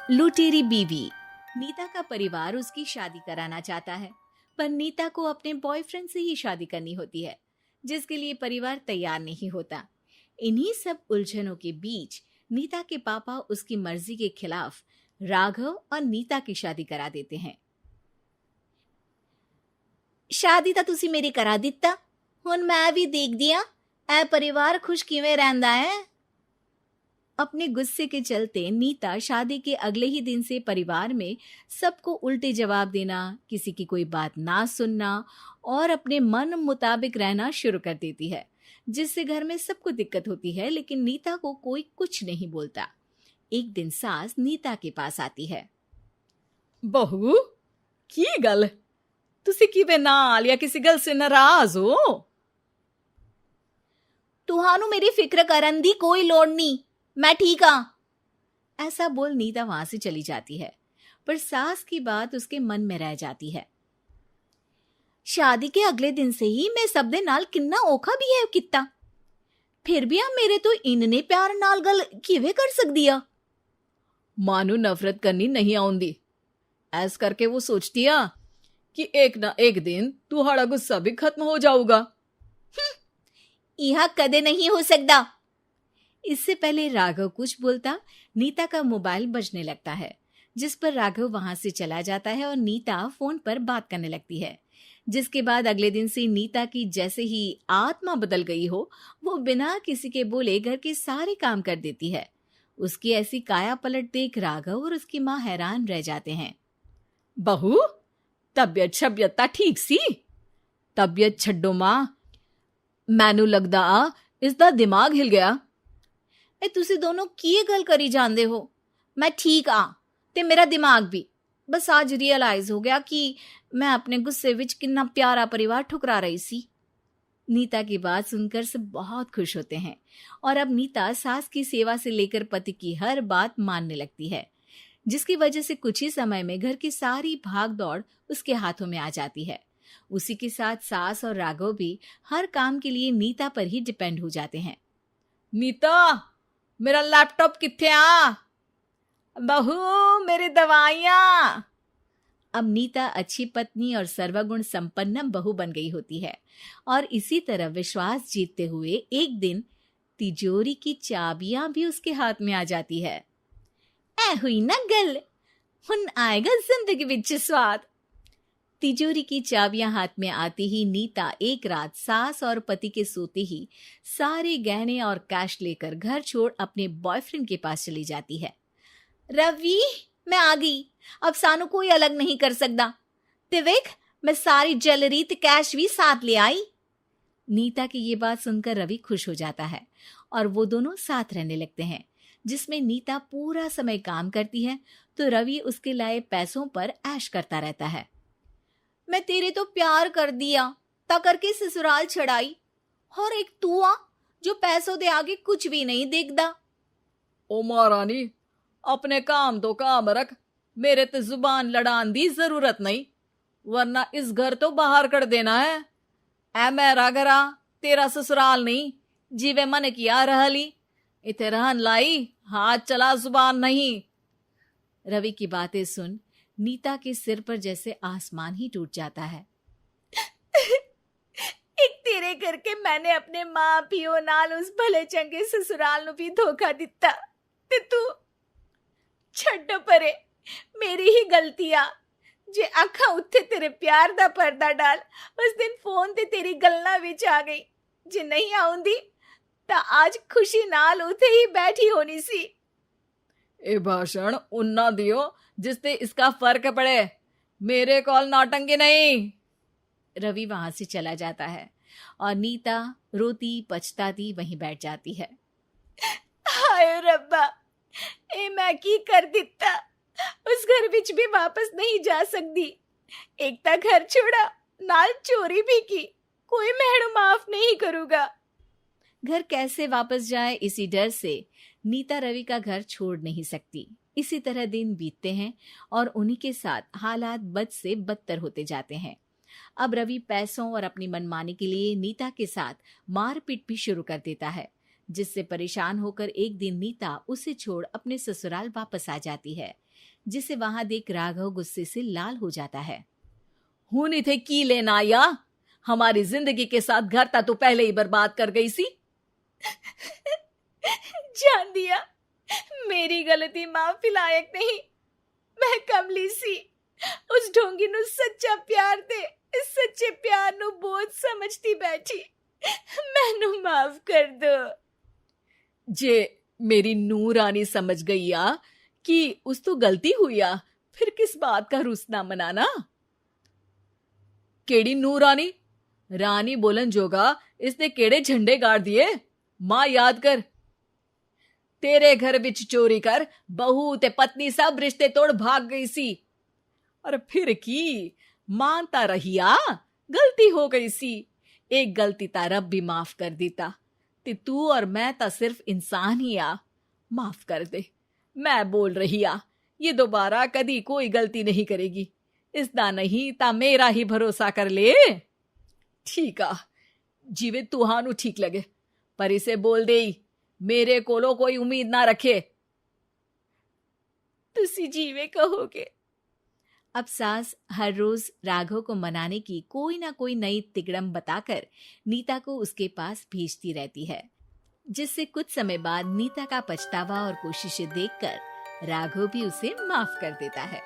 लुटेरी बीवी। नीता का परिवार उसकी शादी कराना चाहता है, पर नीता को अपने बॉयफ्रेंड से ही शादी करनी होती है, जिसके लिए परिवार तैयार नहीं होता। इन्हीं सब उलझनों के बीच नीता के पापा उसकी मर्जी के खिलाफ राघव और नीता की शादी करा देते हैं। शादी ਤਾਂ ਤੁਸੀਂ ਮੇਰੀ ਕਰਾ ਦਿੱਤਾ, ਹੁਣ ਮੈਂ ਵੀ ਦੇਖਦੀ ਆਂ ਇਹ परिवार खुश किवें रहंदा है। अपने गुस्से के चलते नीता शादी के अगले ही दिन से परिवार में सबको उल्टे जवाब देना, किसी की कोई बात ना सुनना और अपने मन मुताबिक रहना शुरू कर देती है, जिससे घर में सबको दिक्कत होती है, लेकिन नीता को कोई कुछ नहीं बोलता। एक दिन सास नीता के पास आती है। बहू की गल तुसी किवें नाल या किसी गल से नाराज हो? तुहानू मेरी फिक्र करन दी कोई लोड़ नहीं, मैं ठीक हाँ। ऐसा बोल नीता वहां से चली जाती है, पर सास की बात उसके मन में रह जाती है। शादी के अगले दिन से ही मैं सब दे नाल किन्ना औखा बिहेव किता, फिर भी आ मेरे तो इन्ने प्यार नाल गल किवें कर सकदी आ। मानू नफरत करनी नहीं आउंदी, ऐस करके वो सोचती आ कि एक ना एक दिन तुम्हारा गुस्सा भी खत्म हो जाऊगा। यह कदे नहीं हो सकता। इससे पहले राघव कुछ बोलता, नीता का मोबाइल बजने लगता है, जिस पर राघव वहां से चला जाता है और नीता फोन पर बात करने लगती है। जिसके बाद अगले दिन से नीता की जैसे ही आत्मा बदल गई हो, वो बिना किसी के बोले घर के सारे काम कर देती है। उसकी ऐसी काया पलट देख राघव और उसकी माँ हैरान रह जाते हैं। बहू तबियत शबियत ता ठीक सी? तबियत छड्डो मां, मैनू लगदा आ इसदा दिमाग हिल गया। ए तुसी दोनों की गल करी जांदे हो? मैं ठीक आ ते मेरा दिमाग भी। बस आज रियलाइज हो गया कि मैं अपने गुस्से विच कितना प्यारा परिवार ठुकरा रही सी। नीता की बात सुनकर सब बहुत खुश होते हैं और अब नीता सास की सेवा से लेकर पति की हर बात मानने लगती है, जिसकी वजह से कुछ ही समय में घर की सारी भाग दौड़ उसके हाथों में आ जाती है। उसी के साथ सास और राघव भी हर काम के लिए नीता पर ही डिपेंड हो जाते हैं। नीता मेरा लैपटॉप किथे आ? बहू मेरी दवाइयां। अब नीता अच्छी पत्नी और सर्वगुण संपन्न बहू बन गई होती है और इसी तरह विश्वास जीतते हुए एक दिन तिजोरी की चाबियां भी उसके हाथ में आ जाती है। ऐ हुई ना गल, हुन आएगा जिंदगी विच स्वाद। तिजोरी की चाबियां हाथ में आती ही नीता एक रात सास और पति के सोते ही सारे गहने और कैश लेकर घर छोड़ अपने बॉयफ्रेंड के पास चली जाती है। रवि मैं आ गई, अब सानू कोई अलग नहीं कर सकता। ते वेख मैं सारी ज्वेलरी ते कैश भी साथ ले आई। नीता की ये बात सुनकर रवि खुश हो जाता है और वो दोनों साथ रहने लगते हैं, जिसमें नीता पूरा समय काम करती है तो रवि उसके लाए पैसों पर ऐश करता रहता है। मैं तेरे तो प्यार कर दिया ता करके ससुराल छड़ाई, और एक तू आ जो पैसों दे आगे कुछ भी नहीं देखदा। ओ महारानी अपने काम तो काम रख, मेरे ते जुबान लड़ान दी जरूरत नहीं, वरना इस घर तो बाहर कर देना है। ऐ मेरा घरा तेरा ससुराल नहीं, जीवे मन किया रहली इथे रहन लाई, हाथ चला जुबान नहीं। रवि की बातें सुन नीता के सिर पर जैसे आसमान ही टूट जाता है। एक तेरे करके मैंने अपने माँ पियो नाल उस भले चंगे ससुराल नु भी धोखा दिता ते तू छड्ड परे, मेरी ही गलतियां जे आखा उत्थे तेरे प्यार दा पर्दा डाल उस दिन फोन ते तेरी गल्ला विच आ गई। जे नहीं आउंदी ता आज खुशी नाल उथे ही बैठी होनी सी। ए भाषण उन्ना दियो जिससे इसका फर्क पड़े, मेरे कॉल नौटंकी नहीं। रवि वहां से चला जाता है और नीता रोती पछताती वहीं बैठ जाती है। हाय रब्बा, ए मैं की कर दिता, उस घर विच भी वापस नहीं जा सकती। एक ता घर छोड़ा, नाल चोरी भी की, कोई मेहणु माफ नहीं करूंगा। घर कैसे वापस जाए इसी डर से नीता रवि का घर छोड़ नहीं सकती। इसी तरह दिन बीतते हैं और उन्हीं के साथ हालात बद से बदतर होते जाते हैं। अब रवि पैसों और अपनी मनमानी के लिए नीता के साथ मारपीट भी शुरू कर देता है, जिससे परेशान होकर एक दिन नीता उसे छोड़ अपने ससुराल वापस आ जाती है। जिसे वहां देख राघव गुस्से से लाल हो जाता है। हुन इथे की लेना या? हमारी जिंदगी के साथ घर ता तू पहले ही बर्बाद कर गई सी। जान दिया, मेरी गलती माफी लायक नहीं। मैं कमली सी उस ढोंगी नु सच्चा प्यार दे इस सच्चे प्यार नु बोझ समझती बैठी। मैनू माफ कर दो। जे मेरी नू रानी समझ गई आ कि उस तो गलती हुई आ, फिर किस बात का रुसना मनाना? केड़ी नू रानी? रानी बोलन जोगा इसने केड़े झंडे गाड़ दिए? मां याद कर, तेरे घर विच चोरी कर बहू ते पत्नी सब रिश्ते तोड़ भाग गई सी। और फिर की मानता रहिया, गलती हो गई सी। एक गलती ता रब भी माफ कर देता ते तू और मैं ता सिर्फ इंसान ही आ। माफ कर दे, मैं बोल रही आ, ये दोबारा कदी कोई गलती नहीं करेगी। इसदा नहीं ता मेरा ही भरोसा कर ले। ठीक आ, जिवें तुहानू ठीक लगे, पर इसे बोल दे मेरे कोलो कोई उम्मीद ना रखे। तुसी जीवे कहोगे। अब सास हर रोज राघव को मनाने की कोई ना कोई नई तिकड़म बताकर नीता को उसके पास भेजती रहती है, जिससे कुछ समय बाद नीता का पछतावा और कोशिशें देखकर राघव भी उसे माफ कर देता है।